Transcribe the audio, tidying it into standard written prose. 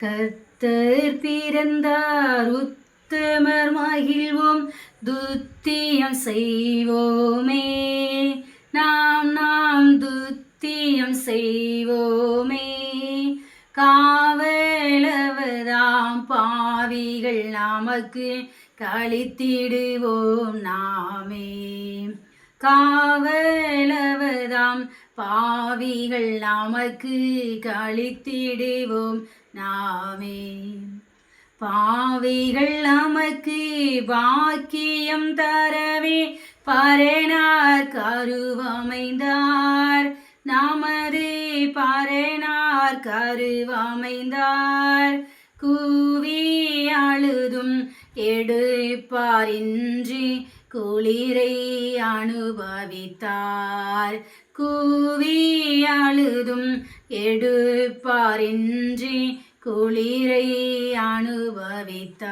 கர்த்தர் பிறந்தார் உத்தமர் மகிழ்வோம் துத்தியம் செய்வோமே நாம் துத்தியம் செய்வோமே காவலவதாம் பாவிகள் நமக்கு களித்திடுவோம் நாமே காவலவதாம் பாவிகள் நமக்கு களித்திடுவோம் நாமே பாவிகள் நமக்கு பாக்கியம் தரவே பரனார் கருவமைந்தார் நமது பரனார் கருவமைந்தார் கூவி அழுதும் எடுப்பாரின்றி குளிரை அனுபவித்தார் கூவி அழுதும் எடுப்பாரின்றி குளிரை அனுபவித்தார்.